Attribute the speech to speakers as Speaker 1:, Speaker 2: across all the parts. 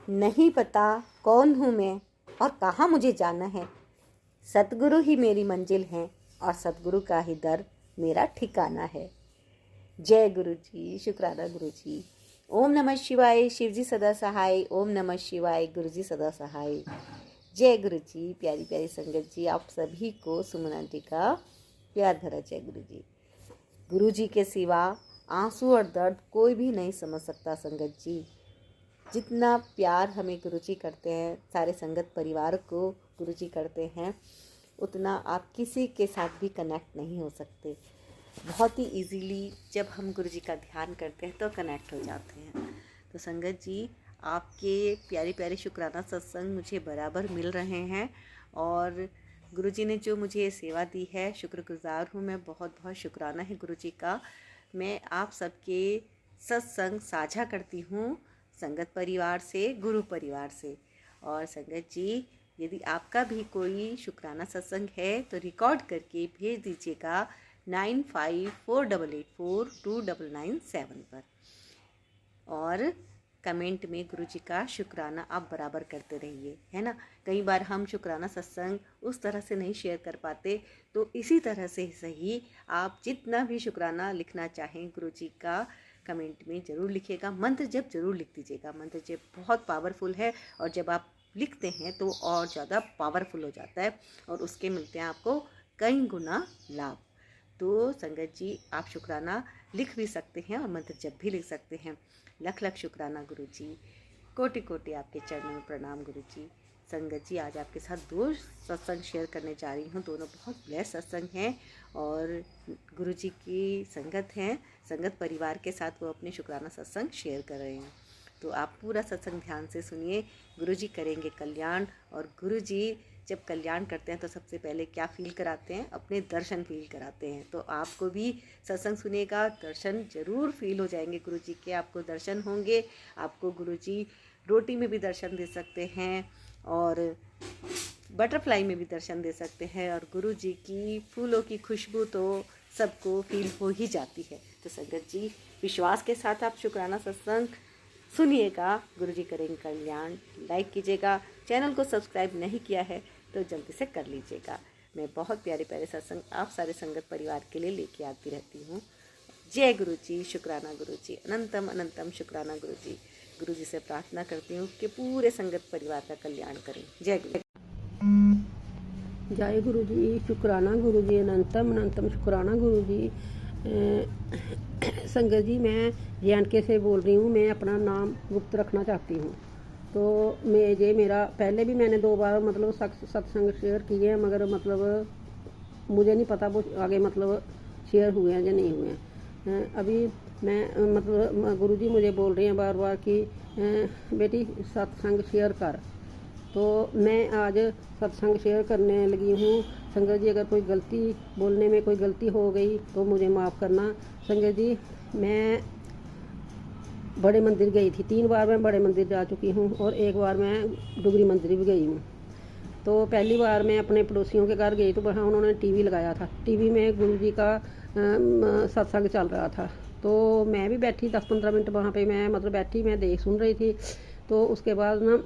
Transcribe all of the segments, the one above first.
Speaker 1: नहीं पता कौन हूँ मैं और कहाँ मुझे जाना है। सतगुरु ही मेरी मंजिल है और सतगुरु का ही दर मेरा ठिकाना है। जय गुरु जी, शुक्राना गुरु जी। ओम नमः शिवाय, शिव जी सदा सहाय। ओम नमः शिवाय, गुरु जी सदा सहाय। जय गुरु जी। प्यारी प्यारी संगत जी, आप सभी को सुमन आंटी का प्यार भरा जय गुरु जी। गुरु जी के सिवा आंसू और दर्द कोई भी नहीं समझ सकता संगत जी। जितना प्यार हमें गुरुजी करते हैं, सारे संगत परिवार को गुरुजी करते हैं, उतना आप किसी के साथ भी कनेक्ट नहीं हो सकते। बहुत ही इजीली जब हम गुरुजी का ध्यान करते हैं तो कनेक्ट हो जाते हैं। तो संगत जी, आपके प्यारे प्यारे शुक्राना सत्संग मुझे बराबर मिल रहे हैं और गुरुजी ने जो मुझे ये सेवा दी है, शुक्रगुजार हूँ मैं। बहुत बहुत शुक्राना है गुरुजी का। मैं आप सबके सत्संग साझा करती हूँ संगत परिवार से, गुरु परिवार से। और संगत जी, यदि आपका भी कोई शुक्राना सत्संग है तो रिकॉर्ड करके भेज दीजिएगा 9548842997 पर। और कमेंट में गुरुजी का शुक्राना आप बराबर करते रहिए, है ना। कई बार हम शुक्राना सत्संग उस तरह से नहीं शेयर कर पाते, तो इसी तरह से सही आप जितना भी शुक्राना लिखना चाहें गुरुजी का कमेंट में ज़रूर लिखिएगा। मंत्र जप ज़रूर लिख दीजिएगा। मंत्र जप बहुत पावरफुल है और जब आप लिखते हैं तो और ज़्यादा पावरफुल हो जाता है और उसके मिलते हैं आपको कई गुना लाभ। तो संगत जी, आप शुक्राना लिख भी सकते हैं और मंत्र जप भी लिख सकते हैं। लख लख शुक्राना गुरु जी, कोटि कोटि आपके चरणों में प्रणाम गुरु जी। संगत जी, आज आपके साथ 2 सत्संग शेयर करने जा रही हूँ। दोनों बहुत ब्लेस सत्संग हैं और गुरु जी की संगत हैं। संगत परिवार के साथ वो अपने शुक्राना सत्संग शेयर कर रहे हैं। तो आप पूरा सत्संग ध्यान से सुनिए। गुरु जी करेंगे कल्याण और गुरु जी जब कल्याण करते हैं तो सबसे पहले क्या फील कराते हैं? अपने दर्शन फील कराते हैं। तो आपको भी सत्संग सुनिएगा, दर्शन जरूर फील हो जाएंगे गुरु जी के। आपको दर्शन होंगे। आपको गुरु जी रोटी में भी दर्शन दे सकते हैं और बटरफ्लाई में भी दर्शन दे सकते हैं और गुरु जी की फूलों की खुशबू तो सबको फील हो ही जाती है। तो संगत जी, विश्वास के साथ आप शुक्राना सत्संग सुनिएगा। गुरु जी करेंगे कल्याण। लाइक कीजिएगा। चैनल को सब्सक्राइब नहीं किया है तो जल्दी से कर लीजिएगा। मैं बहुत प्यारे प्यारे सत्संग आप सारे संगत परिवार के लिए लेके आती रहती हूँ। जय गुरु जी, शुक्राना गुरु जी, अनंतम अनंतम शुक्राना गुरु जी। गुरु जी से प्रार्थना करती हूँ कि पूरे संगत परिवार का कल्याण करें। जय गुरु।
Speaker 2: जय गुरु जी, शुक्राना गुरु जी, अनंतम अनंतम शुक्राना गुरु जी। संगत जी, मैं JNK से बोल रही हूँ। मैं अपना नाम गुप्त रखना चाहती हूँ। तो मेरा पहले भी मैंने 2 बार मतलब सत्संग शेयर किए हैं, मगर मतलब मुझे नहीं पता वो आगे मतलब शेयर हुए हैं या नहीं हुए हैं। अभी मैं मतलब गुरुजी मुझे बोल रहे हैं बार बार कि बेटी सत्संग शेयर कर। तो मैं आज सत्संग शेयर करने लगी हूँ। संगत जी, अगर कोई गलती बोलने में कोई गलती हो गई तो मुझे माफ़ करना। संगत जी, मैं बड़े मंदिर गई थी। 3 बार मैं बड़े मंदिर जा चुकी हूँ और 1 बार मैं डुगरी मंदिर भी गई हूँ। तो पहली बार मैं अपने पड़ोसियों के घर गई तो वहाँ उन्होंने टीवी लगाया था। टीवी में गुरुजी का सत्संग चल रहा था। तो मैं भी बैठी 10-15 मिनट वहाँ पे मैं मतलब बैठी, मैं सुन रही थी। तो उसके बाद ना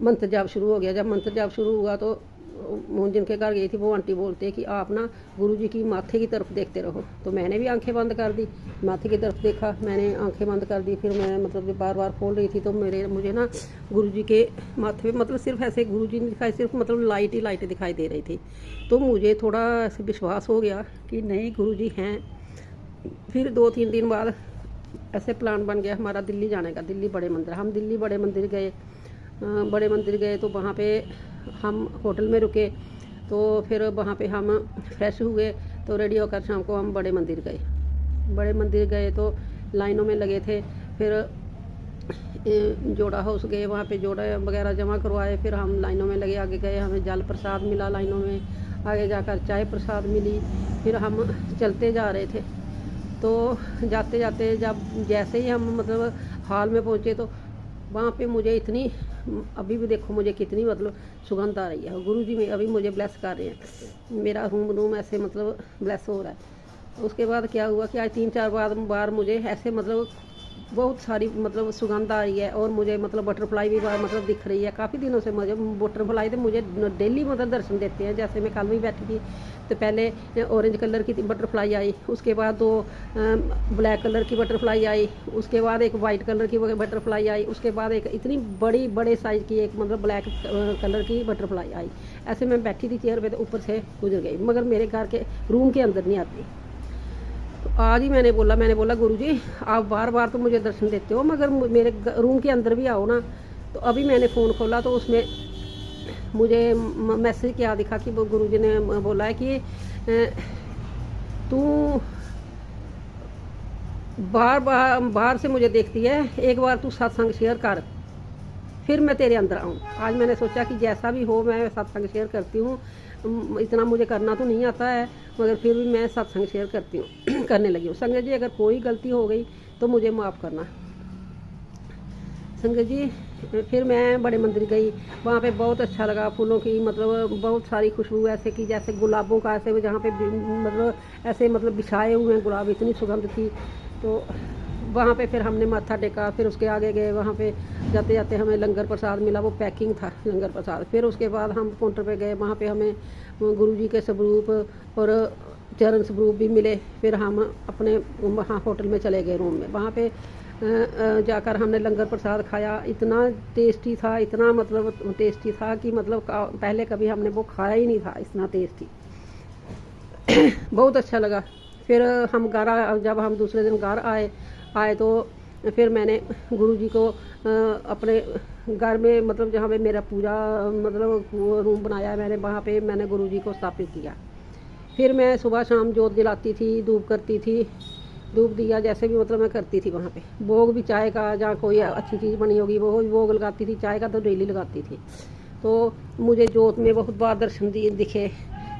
Speaker 2: मंत्र जाप शुरू हो गया। जब मंत्र जाप शुरू हुआ तो जिनके घर गई थी वो आंटी बोलते कि आप ना गुरुजी की माथे की तरफ देखते रहो। तो मैंने भी आंखें बंद कर दी, माथे की तरफ देखा। मैंने आंखें बंद कर दी, फिर मैं मतलब बार बार खोल रही थी तो मुझे ना गुरुजी के माथे पे मतलब सिर्फ ऐसे गुरुजी नहीं दिखाई, सिर्फ मतलब लाइट ही लाइट दिखाई दे रही थी। तो मुझे थोड़ा ऐसे विश्वास हो गया कि नहीं गुरुजी हैं। फिर 2-3 दिन बाद ऐसे प्लान बन गया हमारा दिल्ली जाने का। दिल्ली बड़े मंदिर, हम दिल्ली बड़े मंदिर गए। बड़े मंदिर गए तो वहाँ पे हम होटल में रुके। तो फिर वहाँ पे हम फ्रेश हुए तो रेडी होकर शाम को हम बड़े मंदिर गए। बड़े मंदिर गए तो लाइनों में लगे थे। फिर जोड़ा हाउस गए, वहाँ पे जोड़ा वगैरह जमा करवाए। फिर हम लाइनों में लगे, आगे गए, हमें जल प्रसाद मिला लाइनों में। आगे जाकर चाय प्रसाद मिली। फिर हम चलते जा रहे थे। तो जाते जाते जब जैसे ही हम मतलब हॉल में पहुँचे तो वहाँ पे मुझे इतनी, अभी भी देखो मुझे कितनी मतलब सुगंध आ रही है। गुरुजी में अभी मुझे ब्लेस कर रहे हैं। मेरा रूम ऐसे मतलब ब्लेस हो रहा है। उसके बाद क्या हुआ कि आज 3-4 बार मुझे ऐसे मतलब बहुत सारी मतलब सुगंध आ रही है, और मुझे मतलब बटरफ्लाई भी मतलब दिख रही है। काफ़ी दिनों से मुझे बटरफ्लाई तो मुझे डेली मतलब दर्शन देते हैं। जैसे मैं कल भी बैठी थी तो पहले ऑरेंज कलर की बटरफ्लाई आई, उसके बाद दो ब्लैक कलर की बटरफ्लाई आई, उसके बाद एक वाइट कलर की बटरफ्लाई आई, उसके बाद एक इतनी बड़ी बड़े साइज़ की एक मतलब ब्लैक कलर की बटरफ्लाई आई। ऐसे मैं बैठी थी चेयर पे तो ऊपर से गुजर गई, मगर मेरे घर के रूम के अंदर नहीं आती। तो आज ही मैंने बोला गुरुजी आप बार बार तो मुझे दर्शन देते हो, मगर मेरे रूम के अंदर भी आओ ना। तो अभी मैंने फ़ोन खोला तो उसमें मुझे मैसेज क्या दिखा कि वो गुरुजी ने बोला है कि तू बार बार बाहर से मुझे देखती है, एक बार तू सत्संग शेयर कर, फिर मैं तेरे अंदर आऊँ। आज मैंने सोचा कि जैसा भी हो मैं सत्संग शेयर करती हूँ। इतना मुझे करना तो नहीं आता है, मगर फिर भी मैं सत्संग शेयर करती हूँ करने लगी हूँ। संगत जी अगर कोई गलती हो गई तो मुझे माफ़ करना। संगत जी फिर मैं बड़े मंदिर गई, वहाँ पे बहुत अच्छा लगा। फूलों की मतलब बहुत सारी खुशबू ऐसे कि जैसे गुलाबों का, ऐसे जहाँ पे मतलब ऐसे मतलब बिछाए हुए हैं गुलाब, इतनी सुगंध थी। तो वहाँ पे फिर हमने माथा टेका, फिर उसके आगे गए। वहाँ पे जाते जाते हमें लंगर प्रसाद मिला, वो पैकिंग था लंगर प्रसाद। फिर उसके बाद हम काउंटर पे गए, वहाँ पे हमें गुरुजी के स्वरूप और चरण स्वरूप भी मिले। फिर हम अपने वहाँ होटल में चले गए रूम में। वहाँ पे जाकर हमने लंगर प्रसाद खाया, इतना टेस्टी था, इतना मतलब टेस्टी था कि मतलब पहले कभी हमने वो खाया ही नहीं था इतना टेस्टी। बहुत अच्छा लगा। फिर हम जब हम दूसरे दिन घर आए तो फिर मैंने गुरुजी को अपने घर में मतलब जहाँ पे मेरा पूजा मतलब रूम बनाया है मैंने, वहाँ पे मैंने गुरुजी को स्थापित किया। फिर मैं सुबह शाम जोत जलाती थी, धूप करती थी, धूप दिया जैसे भी मतलब मैं करती थी। वहाँ पे भोग भी चाय का, जहाँ कोई अच्छी चीज़ बनी होगी वो भी भोग लगाती थी। चाय का तो डेली लगाती थी। तो मुझे जोत में बहुत बार दर्शन दिखे।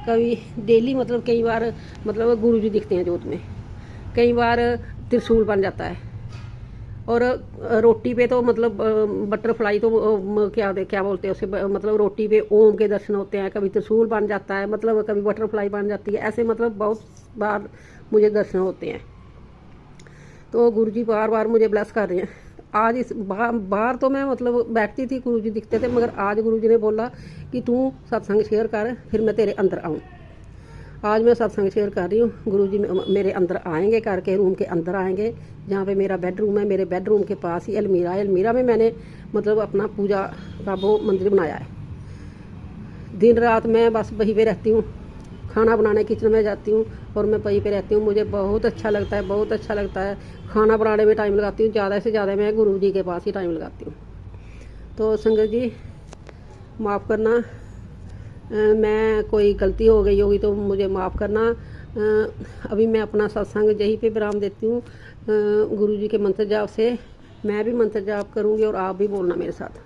Speaker 2: कभी डेली मतलब कई बार मतलब गुरुजी दिखते हैं जोत में, कई बार त्रिशूल बन जाता है। और रोटी पे तो मतलब बटरफ्लाई तो क्या बोलते हैं उसे, मतलब रोटी पे ओम के दर्शन होते हैं। कभी त्रिशूल बन जाता है, मतलब कभी बटरफ्लाई बन जाती है, ऐसे मतलब बहुत बार मुझे दर्शन होते हैं। तो गुरुजी बार बार मुझे ब्लेस कर रहे हैं। आज इस बार तो मैं मतलब बैठती थी, गुरुजी दिखते थे, मगर आज गुरुजी ने बोला कि तू सत्संग शेयर कर, फिर मैं तेरे अंदर आऊँ। आज मैं सत्संग शेयर कर रही हूँ। गुरुजी मेरे अंदर आएंगे, करके रूम के अंदर आएंगे, जहाँ पे मेरा बेडरूम है। मेरे बेडरूम के पास ही अलमीरा है। अलमीरा में मैंने मतलब अपना पूजा का वो मंदिर बनाया है। दिन रात मैं बस वहीं पे रहती हूँ, खाना बनाने किचन में जाती हूँ और मैं वहीं पे रहती हूँ। मुझे बहुत अच्छा लगता है, बहुत अच्छा लगता है। खाना बनाने में टाइम लगाती हूँ, ज़्यादा से ज़्यादा मैं गुरुजी के पास ही टाइम लगाती हूँ। तो संगत जी माफ़ करना, मैं कोई गलती हो गई होगी तो मुझे माफ़ करना। अभी मैं अपना सत्संग यहीं पे विराम देती हूँ गुरुजी के मंत्र जाप से। मैं भी मंत्र जाप करूँगी और आप भी बोलना मेरे साथ।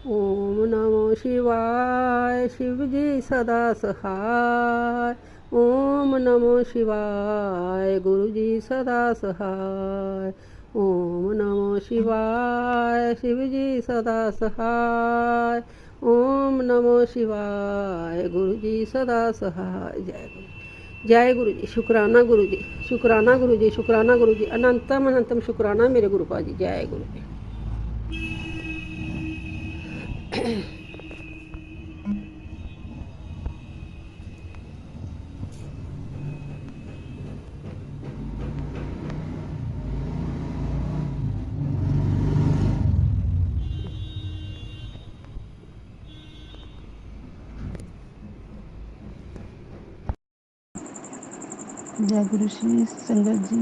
Speaker 2: ओम नमो शिवाय, शिव जी सदा सहाय। ओम नमो शिवाय, गुरु जी सदा सहाय। ओम नमो शिवाय, शिव जी सदा सहाय। ओम नमो शिवाय, गुरु जी सदा सहाय। जय गुरु जी। शुक्राना गुरु जी, शुक्राना गुरु जी, शुक्राना गुरु जी, अनंतम अनंतम शुक्राना मेरे गुरुपा जी। जय गुरु जी।
Speaker 3: जय गुरु श्री संगत जी।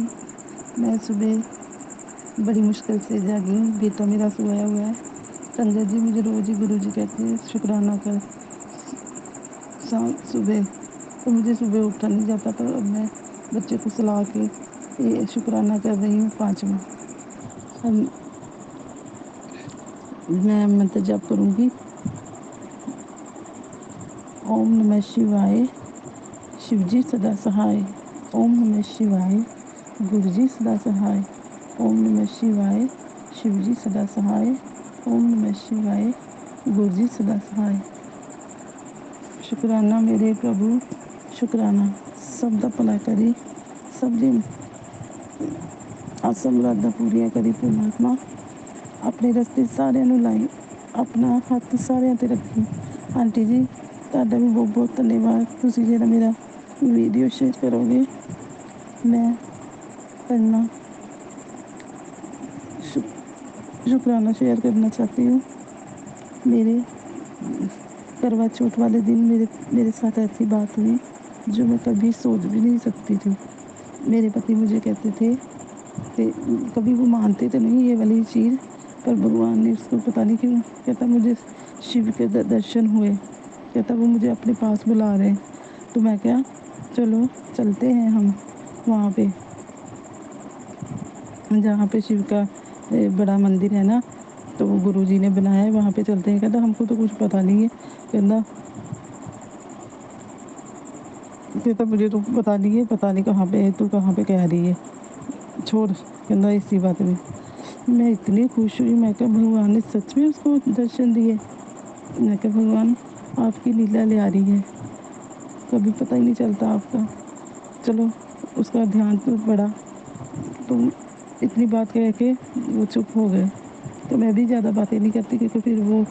Speaker 3: मैं सुबह बड़ी मुश्किल से जागी हूँ, बेटा मेरा सोया हुआ है। संगत जी मुझे रोज ही गुरु जी कहते हैं शुक्राना कर। सुबह तो मुझे सुबह उठा नहीं जाता, पर अब मैं बच्चे को सुला के ये शुक्राना कर रही हूँ 5वां। अब मैं मंत्र जप करूँगी। ओम नमः शिवाय, शिव जी सदा सहाय। ओम नमः शिवाय, गुरु जी सदा सहाय। ओम नमः शिवाय, शिव जी सदा सहाय। ओम नमः शिवाय, गुरु जी सदा सहाय। शुक्राना मेरे प्रभु, शुक्राना। सब दा भला करी, सब दी ਆਸਾਂ ਮੁਰਾਦਾਂ ਪੂਰੀਆਂ ਕਰੀ ਪਰਮਾਤਮਾ। ਆਪਣੇ ਰਸਤੇ ਸਾਰਿਆਂ ਨੂੰ ਲਾਈ, ਆਪਣਾ ਹੱਥ ਸਾਰਿਆਂ 'ਤੇ ਰੱਖੀ। ਆਂਟੀ ਜੀ ਤੁਹਾਡਾ ਵੀ ਬਹੁਤ ਬਹੁਤ ਧੰਨਵਾਦ, ਤੁਸੀਂ ਜਿਹੜਾ ਮੇਰਾ ਵੀਡੀਓ ਸ਼ੇਅਰ ਕਰੋਗੇ। ਮੈਂ करना शुक्राना शेयर करना चाहती हूँ। मेरे करवा चौथ वाले दिन मेरे साथ ऐसी बात हुई जो मैं कभी सोच भी नहीं सकती थी। मेरे पति मुझे कहते थे कि कभी वो मानते तो नहीं ये वाली चीज़, पर भगवान ने उसको पता नहीं क्यों कहता मुझे शिव के दर्शन हुए, कहता वो मुझे अपने पास बुला रहे हैं। तो मैं क्या चलो चलते हैं हम वहाँ पे, जहाँ पे शिव का बड़ा मंदिर है ना, तो वो गुरुजी ने बनाया है, वहाँ पे चलते हैं। कहता हमको तो कुछ पता नहीं है, कहता मुझे तो पता नहीं है, पता नहीं कहाँ पे है, तू कहाँ पे कह रही है, छोड़, कहता इसी बात में। मैं इतनी खुश हुई, मैं क्या भगवान ने सच में उसको दर्शन दिए। मैं क्या भगवान आपकी लीला ले आ रही है, कभी पता ही नहीं चलता आपका। चलो उसका ध्यान तो पड़ा, तो इतनी बात कह के वो चुप हो गए। तो मैं भी ज़्यादा बातें नहीं करती, क्योंकि फिर वो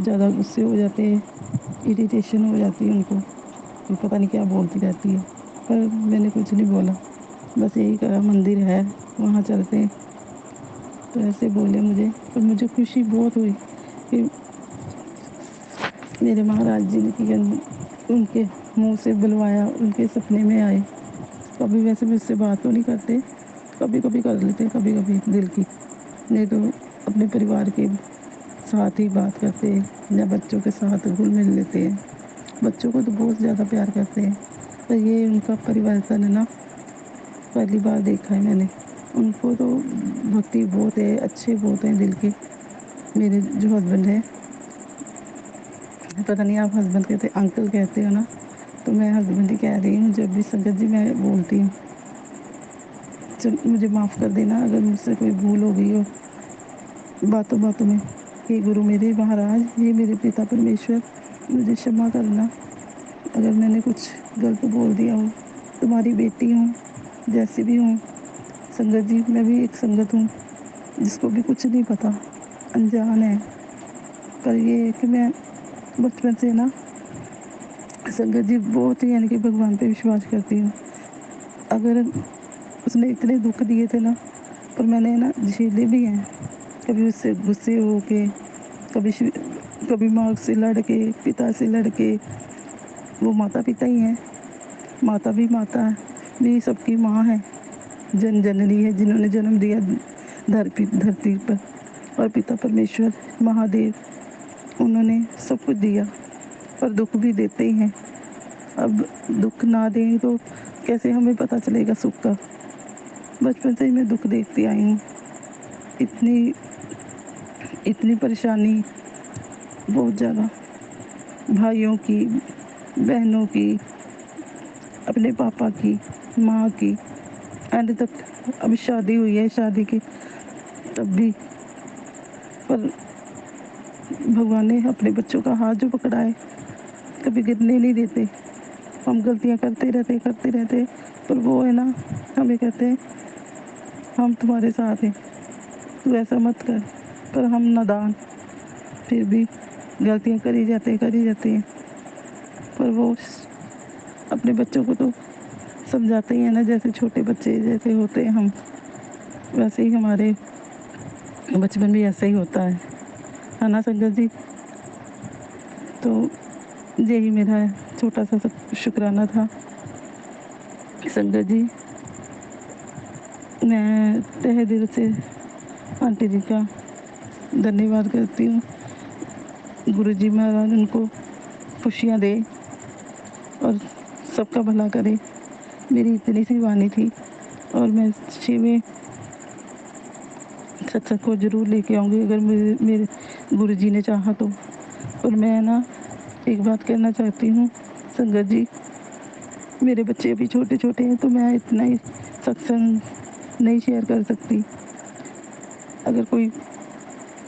Speaker 3: ज़्यादा गुस्से हो जाते हैं, इरिटेशन हो जाती है उनको, वो पता नहीं क्या बोलती रहती है। पर मैंने कुछ नहीं बोला, बस यही कहा मंदिर है वहाँ चलते हैं। तो ऐसे बोले मुझे, पर मुझे खुशी बहुत हुई कि मेरे महाराज जी ने किया, उनके मुंह से बुलवाया, उनके सपने में आए। कभी वैसे मुझसे बात तो नहीं करते, कभी कभी कर लेते, कभी कभी दिल की, नहीं तो अपने परिवार के साथ ही बात करते हैं या बच्चों के साथ घुल मिल लेते हैं। बच्चों को तो बहुत ज़्यादा प्यार करते हैं, पर ये उनका परिवर्तन है ना, पहली बार देखा है मैंने। उनको तो भक्ति बहुत है, अच्छे बहुत हैं दिल के। मेरे जो हस्बैंड है, पता नहीं आप हस्बैंड कहते अंकल कहते हो ना, तो मैं हस्बैंड ही कह रही हूँ। जब भी संगत जी मैं बोलती हूँ, चल मुझे माफ़ कर देना अगर मुझसे कोई भूल हो गई हो बातों बातों में। हे गुरु मेरे महाराज, ये मेरे पिता परमेश्वर, मुझे क्षमा करना अगर मैंने कुछ गलत बोल दिया हो। तुम्हारी बेटी हूँ, जैसी भी हूँ। संगत जी मैं भी एक संगत हूँ जिसको भी कुछ नहीं पता, अनजान है। पर ये है कि मैं बचपन से ना संगत जी बहुत ही यानी कि भगवान पे विश्वास करती हूँ। अगर उसने इतने दुख दिए थे ना, पर मैंने ना झेले भी हैं। कभी उससे गुस्से हो के, कभी कभी माँ से लड़ के, पिता से लड़ के। वो माता पिता ही हैं, माता भी माता है, भी सबकी माँ है, जन जननी है, जिन्होंने जन्म दिया धरती पर। और पिता परमेश्वर महादेव, उन्होंने सब कुछ दिया, पर दुख भी देते ही हैं। अब दुख ना दें तो कैसे हमें पता चलेगा सुख का। बचपन से ही मैं दुख देखती आई हूँ, इतनी इतनी परेशानी, बहुत ज़्यादा, भाइयों की, बहनों की, अपने पापा की, माँ की, एंड तक अभी शादी हुई है, शादी की तब भी। पर भगवान ने अपने बच्चों का हाथ जो पकड़ा है, कभी गिरने नहीं देते। हम गलतियाँ करते रहते, पर वो है ना, हमें कहते हैं हम तुम्हारे साथ हैं, तू ऐसा मत कर। पर हम नादान, फिर भी गलतियाँ करी जाते हैं। पर वो अपने बच्चों को तो समझाते ही हैं ना, जैसे छोटे बच्चे जैसे होते हैं हम, वैसे ही हमारे बचपन भी ऐसा ही होता है ना संगत जी। तो यही मेरा छोटा सा शुक्राना था संगत जी। मैं तहे दिल से आंटी जी का धन्यवाद करती हूँ। गुरु जी महाराज उनको खुशियाँ दे और सबका भला करे। मेरी इतनी सी वाणी थी, और मैं 6वें सत्संग को ज़रूर लेके आऊँगी अगर मेरे गुरु जी ने चाहा तो। और मैं ना एक बात कहना चाहती हूँ संगत जी, मेरे बच्चे अभी छोटे छोटे हैं, तो मैं इतना ही सत्संग नहीं शेयर कर सकती। अगर कोई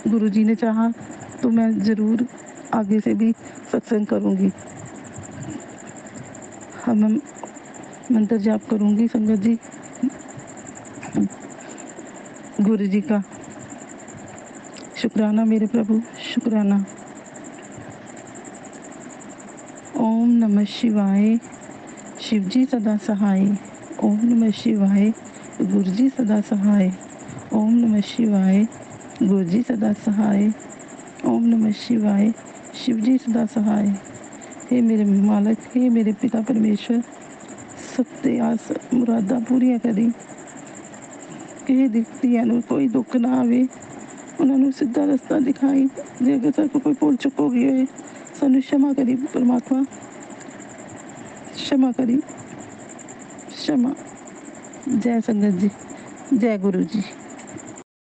Speaker 3: गुरु जी ने चाहा तो मैं ज़रूर आगे से भी सत्संग करूँगी। हम मंत्र जाप करूँगी संगत जी। गुरु जी का शुक्राना मेरे प्रभु, शुक्राना। ओम नमः शिवाय, शिव जी सदा सहाय। ओम नमः शिवाय, गुरु जी सदा सहाय। ओम नमः शिवाय, गुरु जी सदा सहाय। ओम नमः शिवाय, शिव जी सदा सहाय। हे मेरे मालक, हे मेरे पिता परमेश्वर, सत्ते आस मुरादा पूरियां करी। ਕਿਸੇ ਧੀਆਂ ਨੂੰ ਕੋਈ ਦੁੱਖ ਨਾ ਆਵੇ, ਉਹਨਾਂ ਨੂੰ ਸਿੱਧਾ ਰਸਤਾ ਦਿਖਾਈ। ਜੇ ਅਗਰ ਸਾਡੇ ਕੋਲ ਕੋਈ ਭੁੱਲ ਚੁੱਕ ਹੋ ਗਈ ਹੋਏ, ਸਾਨੂੰ क्षमा करी परमात्मा, क्षमा करी, क्षमा। जय संगत जी, जय गुरु जी।